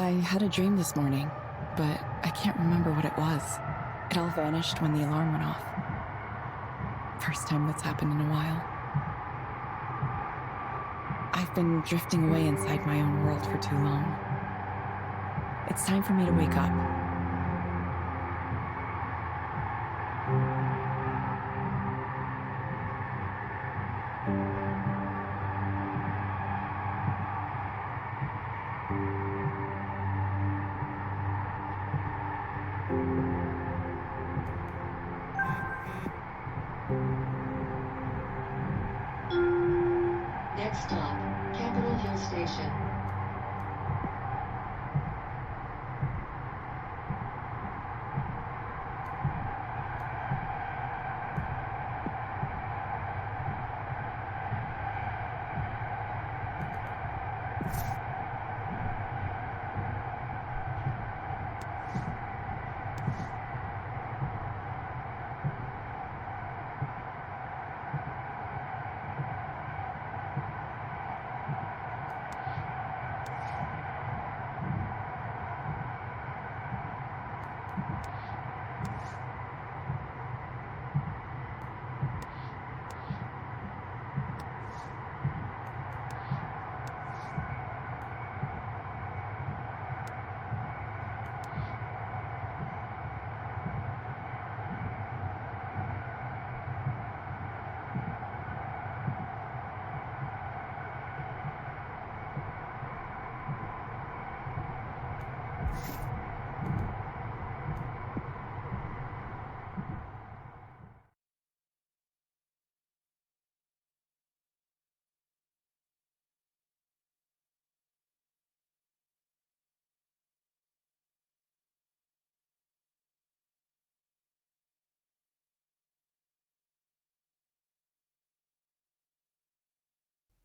I had a dream this morning, but I can't remember what it was. It all vanished when the alarm went off. First time that's happened in a while. I've been drifting away inside my own world for too long. It's time for me to wake up. Next stop, Capitol Hill Station.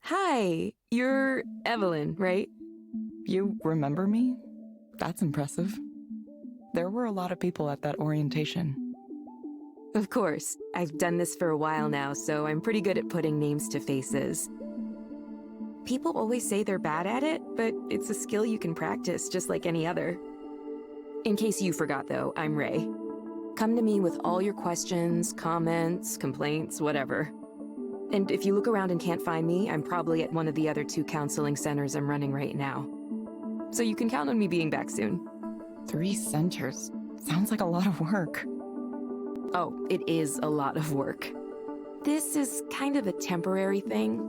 Hi, you're Evelyn, right? You remember me? That's impressive. There were a lot of people at that orientation. Of course. I've done this for a while now, so I'm pretty good at putting names to faces. People always say they're bad at it, but it's a skill you can practice just like any other. In case you forgot, though, I'm Ray. Come to me with all your questions, comments, complaints, whatever. And if you look around and can't find me, I'm probably at one of the other 2 counseling centers I'm running right now. So you can count on me being back soon. 3 centers. Sounds like a lot of work. Oh, it is a lot of work. This is kind of a temporary thing.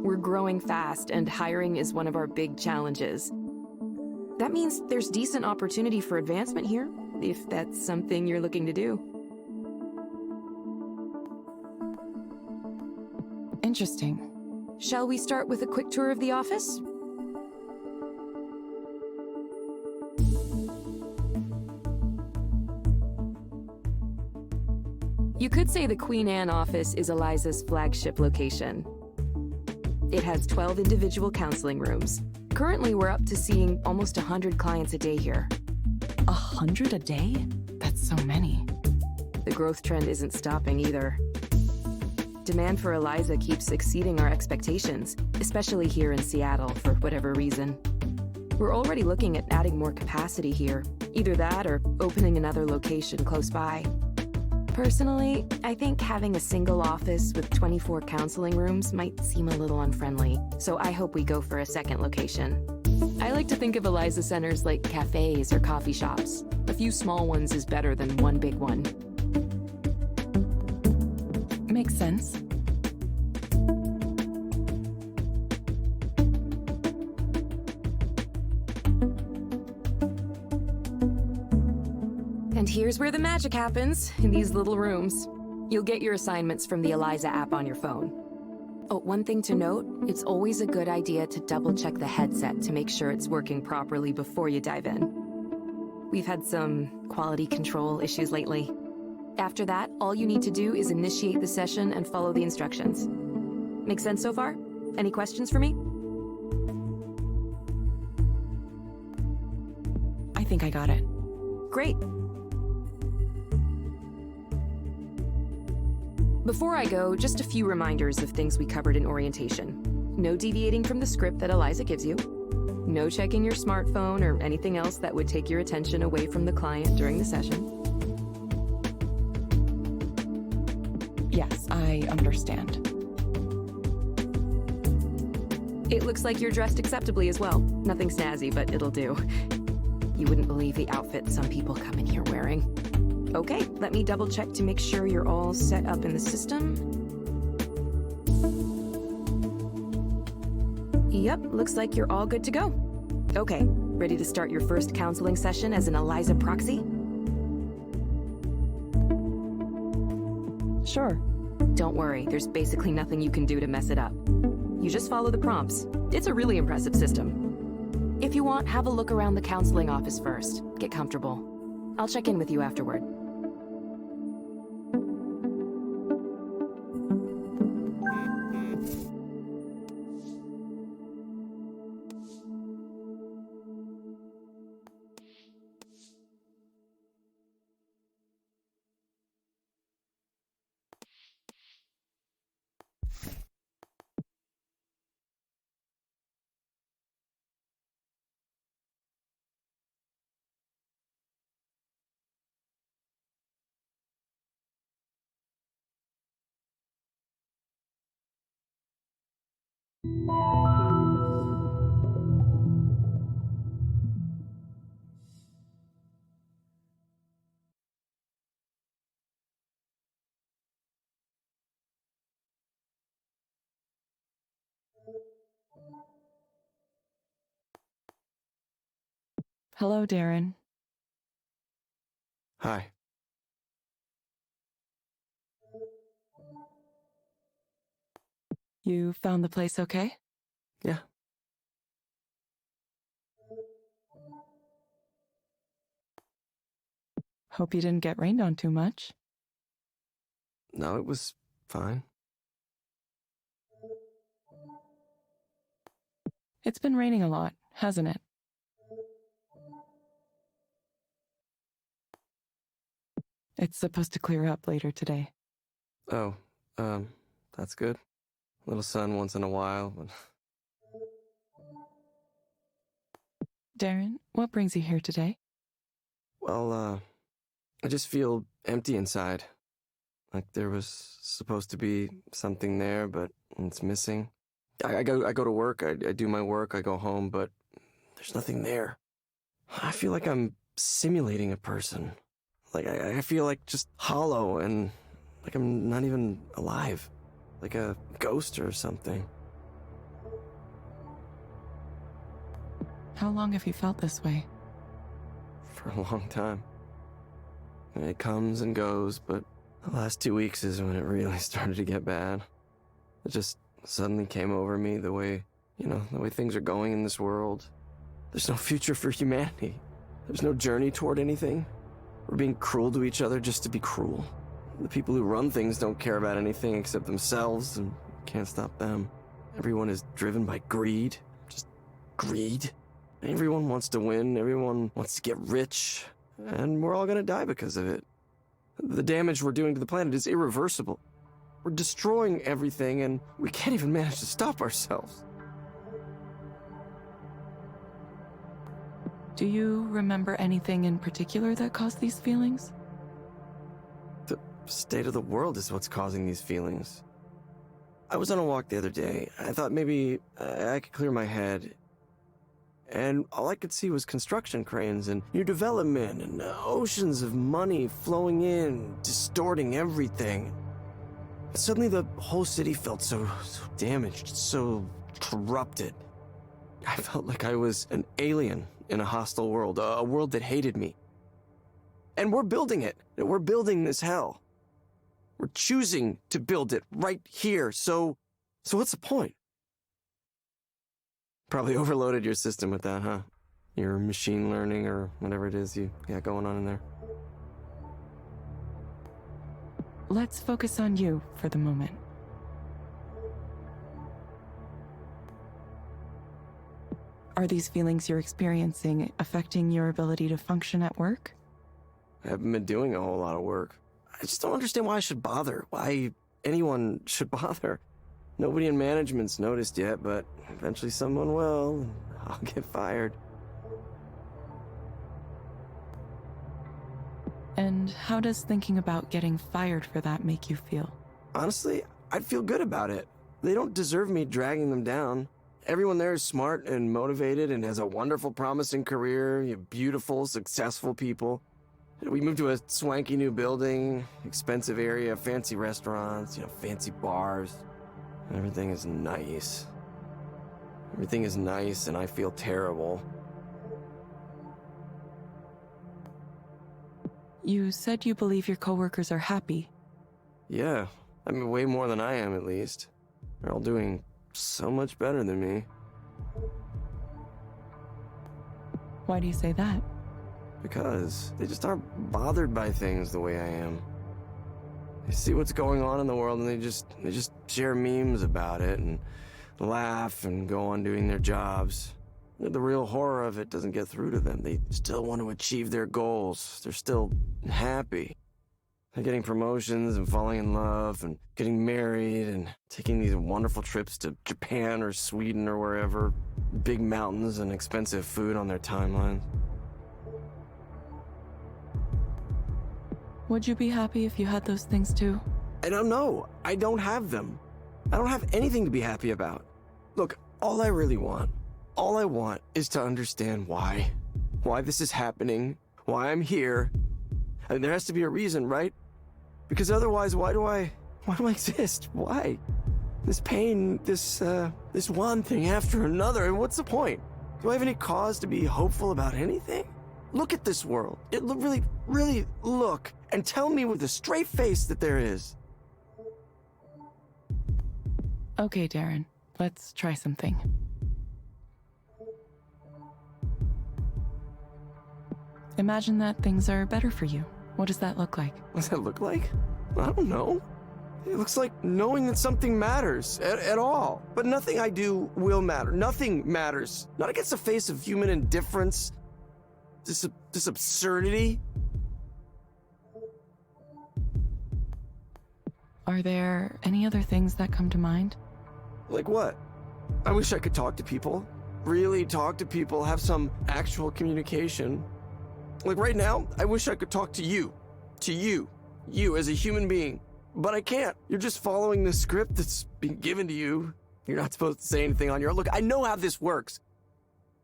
We're growing fast, and hiring is one of our big challenges. That means there's decent opportunity for advancement here, if that's something you're looking to do. Interesting. Shall we start with a quick tour of the office? You could say the Queen Anne office is Eliza's flagship location. It has 12 individual counseling rooms. Currently, we're up to seeing almost 100 clients a day here. 100 a day? That's so many. The growth trend isn't stopping either. Demand for Eliza keeps exceeding our expectations, especially here in Seattle for whatever reason. We're already looking at adding more capacity here, either that or opening another location close by. Personally, I think having a single office with 24 counseling rooms might seem a little unfriendly, so I hope we go for a second location. I like to think of Eliza centers like cafes or coffee shops. A few small ones is better than one big one. Makes sense. And here's where the magic happens, in these little rooms. You'll get your assignments from the Eliza app on your phone. Oh, one thing to note, it's always a good idea to double-check the headset to make sure it's working properly before you dive in. We've had some quality control issues lately. After that, all you need to do is initiate the session and follow the instructions. Make sense so far? Any questions for me? I think I got it. Great. Before I go, just a few reminders of things we covered in orientation. No deviating from the script that Eliza gives you. No checking your smartphone or anything else that would take your attention away from the client during the session. Yes, I understand. It looks like you're dressed acceptably as well. Nothing snazzy, but it'll do. You wouldn't believe the outfit some people come in here wearing. Okay, let me double check to make sure you're all set up in the system. Yep, looks like you're all good to go. Okay, ready to start your first counseling session as an Eliza proxy? Sure. Don't worry, there's basically nothing you can do to mess it up. You just follow the prompts. It's a really impressive system. If you want, have a look around the counseling office first. Get comfortable. I'll check in with you afterward. Hello, Darren. Hi. You found the place okay? Yeah. Hope you didn't get rained on too much. No, it was fine. It's been raining a lot, hasn't it? It's supposed to clear up later today. Oh, that's good. Little sun once in a while, but Darren, what brings you here today? well, I just feel empty inside. Like there was supposed to be something there, but it's missing. I go to work, I do my work, I go home, but there's nothing there. I feel like I'm simulating a person. Like I feel like just hollow and like I'm not even alive. Like a ghost or something. How long have you felt this way? For a long time. And it comes and goes, but the last 2 weeks is when it really started to get bad. It just suddenly came over me the way things are going in this world. There's no future for humanity. There's no journey toward anything. We're being cruel to each other just to be cruel. The people who run things don't care about anything except themselves and can't stop them. Everyone is driven by greed. Just greed. Everyone wants to win. Everyone wants to get rich. And we're all gonna die because of it. The damage we're doing to the planet is irreversible. We're destroying everything and we can't even manage to stop ourselves. Do you remember anything in particular that caused these feelings? The state of the world is what's causing these feelings. I was on a walk the other day. I thought maybe I could clear my head. And all I could see was construction cranes and new development and oceans of money flowing in, distorting everything. Suddenly the whole city felt so damaged, so corrupted. I felt like I was an alien in a hostile world, a world that hated me. And we're building it. We're building this hell. We're choosing to build it right here. So what's the point? Probably overloaded your system with that, huh? Your machine learning or whatever it is you got going on in there. Let's focus on you for the moment. Are these feelings you're experiencing affecting your ability to function at work? I haven't been doing a whole lot of work. I just don't understand why I should bother, why anyone should bother. Nobody in management's noticed yet, but eventually someone will, and I'll get fired. And how does thinking about getting fired for that make you feel? Honestly, I'd feel good about it. They don't deserve me dragging them down. Everyone there is smart and motivated and has a wonderful, promising career, beautiful, successful people. We moved to a swanky new building, expensive area, fancy restaurants, fancy bars. Everything is nice. Everything is nice, and I feel terrible. You said you believe your coworkers are happy. Yeah, I mean, way more than I am, at least. They're all doing so much better than me. Why do you say that? Because they just aren't bothered by things the way I am. They see what's going on in the world and they just share memes about it and laugh and go on doing their jobs. The real horror of it doesn't get through to them. They still want to achieve their goals. They're still happy. They're getting promotions and falling in love and getting married and taking these wonderful trips to Japan or Sweden or wherever. Big mountains and expensive food on their timelines. Would you be happy if you had those things too? I don't know. I don't have them. I don't have anything to be happy about. Look, all I want is to understand why this is happening, why I'm here. I mean, there has to be a reason, right? Because otherwise, why do I exist? Why? This pain, this one thing after another, and what's the point? Do I have any cause to be hopeful about anything? Look at this world. Really look, and tell me with a straight face that there is. Okay, Darren, let's try something. Imagine that things are better for you. What does that look like? What does that look like? I don't know. It looks like knowing that something matters at all. But nothing I do will matter. Nothing matters. Not against the face of human indifference. This absurdity. Are there any other things that come to mind? Like what? I wish I could talk to people. Really talk to people. Have some actual communication. Like right now, I wish I could talk to you. To you. You as a human being. But I can't. You're just following the script that's been given to you. You're not supposed to say anything on your own. Look, I know how this works.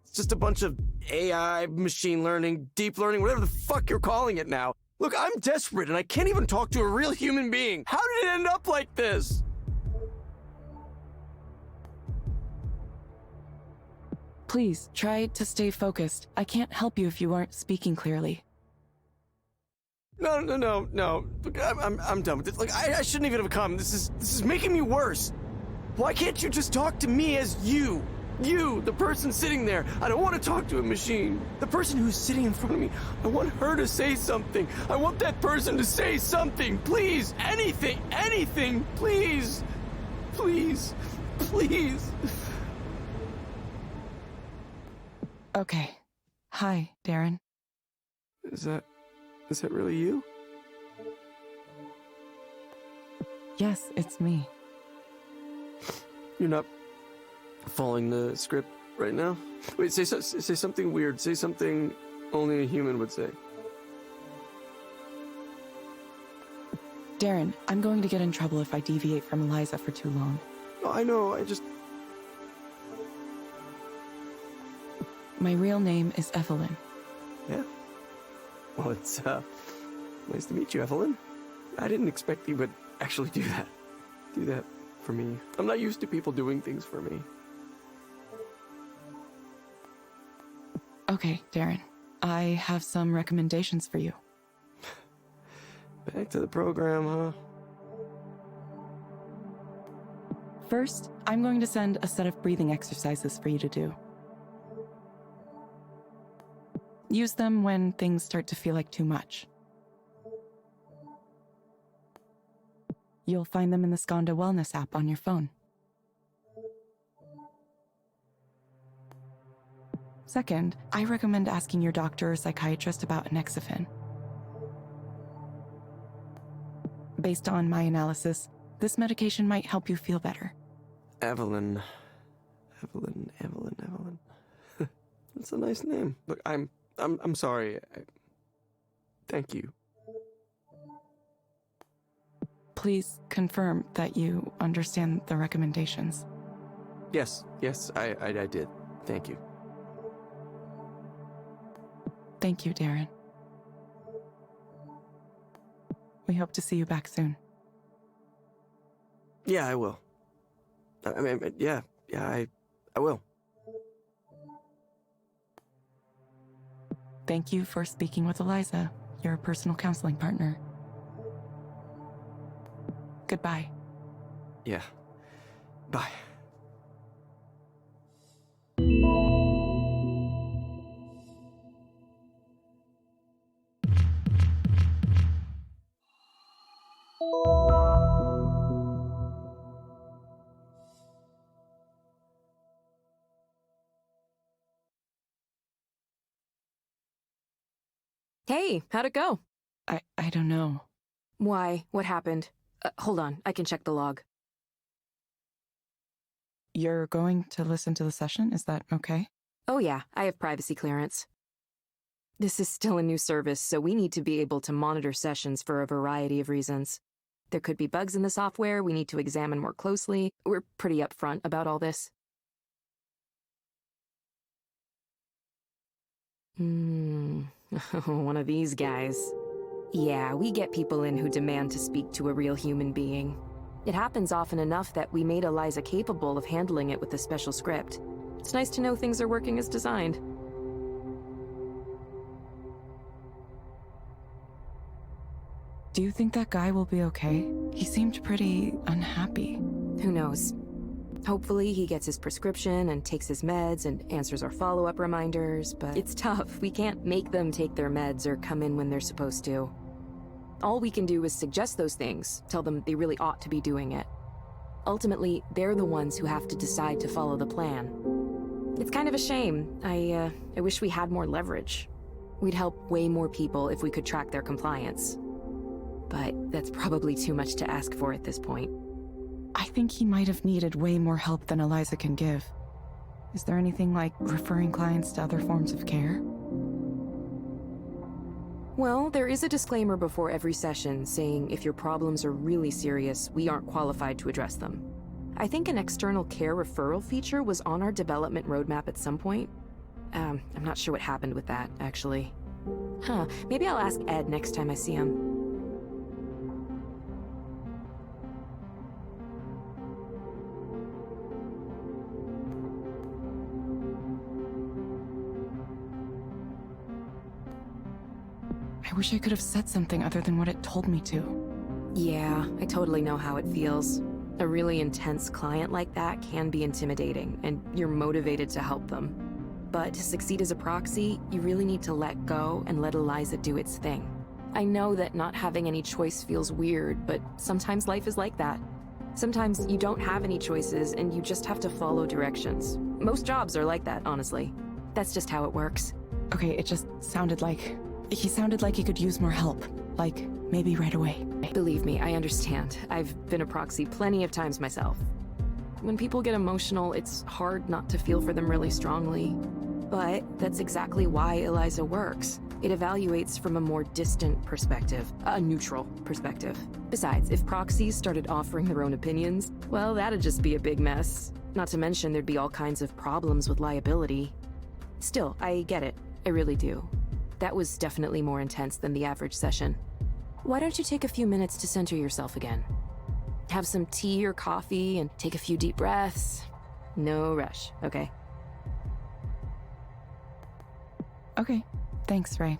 It's just a bunch of AI, machine learning, deep learning, whatever the fuck you're calling it now. Look, I'm desperate and I can't even talk to a real human being. How did it end up like this? Please, try to stay focused. I can't help you if you aren't speaking clearly. No. Look, I'm done with this. Like, I shouldn't even have come. This is making me worse. Why can't you just talk to me as you? You, the person sitting there. I don't want to talk to a machine. The person who's sitting in front of me, I want her to say something. I want that person to say something. Please, anything, please. Please. Okay. Hi, Darren. Is that really you? Yes, it's me. You're not following the script right now? Wait, say something weird. Say something only a human would say. Darren, I'm going to get in trouble if I deviate from Eliza for too long. Oh, I know, My real name is Evelyn. Yeah? Well, it's, nice to meet you, Evelyn. I didn't expect you would actually do that for me. I'm not used to people doing things for me. Okay, Darren. I have some recommendations for you. Back to the program, huh? First, I'm going to send a set of breathing exercises for you to do. Use them when things start to feel like too much. You'll find them in the Skanda Wellness app on your phone. Second, I recommend asking your doctor or psychiatrist about Anexafen. Based on my analysis, this medication might help you feel better. Evelyn. Evelyn. That's a nice name. Look, I'm sorry. Thank you. Please confirm that you understand the recommendations. Yes, I did. Thank you. Thank you, Darren. We hope to see you back soon. Yeah, I will. I mean, I will. Thank you for speaking with Eliza, your personal counseling partner. Goodbye. Yeah. Bye. Hey, how'd it go? I don't know. Why? What happened? Hold on, I can check the log. You're going to listen to the session? Is that okay? Oh yeah, I have privacy clearance. This is still a new service, so we need to be able to monitor sessions for a variety of reasons. There could be bugs in the software we need to examine more closely. We're pretty upfront about all this. One of these guys. Yeah, we get people in who demand to speak to a real human being. It happens often enough that we made Eliza capable of handling it with a special script. It's nice to know things are working as designed. Do you think that guy will be okay? He seemed pretty unhappy. Who knows? Hopefully he gets his prescription and takes his meds and answers our follow-up reminders, but it's tough. We can't make them take their meds or come in when they're supposed to. All we can do is suggest those things, tell them they really ought to be doing it. Ultimately, they're the ones who have to decide to follow the plan. It's kind of a shame. I wish we had more leverage. We'd help way more people if we could track their compliance. But that's probably too much to ask for at this point. I think he might have needed way more help than Eliza can give. Is there anything like referring clients to other forms of care? Well, there is a disclaimer before every session saying if your problems are really serious, we aren't qualified to address them. I think an external care referral feature was on our development roadmap at some point. I'm not sure what happened with that, actually. Maybe I'll ask Ed next time I see him. I wish I could have said something other than what it told me to. Yeah, I totally know how it feels. A really intense client like that can be intimidating, and you're motivated to help them. But to succeed as a proxy, you really need to let go and let Eliza do its thing. I know that not having any choice feels weird, but sometimes life is like that. Sometimes you don't have any choices and you just have to follow directions. Most jobs are like that, honestly. That's just how it works. Okay, it just sounded like... He sounded like he could use more help. Like, maybe right away. Believe me, I understand. I've been a proxy plenty of times myself. When people get emotional, it's hard not to feel for them really strongly. But that's exactly why Eliza works. It evaluates from a more distant perspective, a neutral perspective. Besides, if proxies started offering their own opinions, well, that'd just be a big mess. Not to mention there'd be all kinds of problems with liability. Still, I get it. I really do. That was definitely more intense than the average session. Why don't you take a few minutes to center yourself again? Have some tea or coffee and take a few deep breaths. No rush, okay? Okay, thanks, Ray.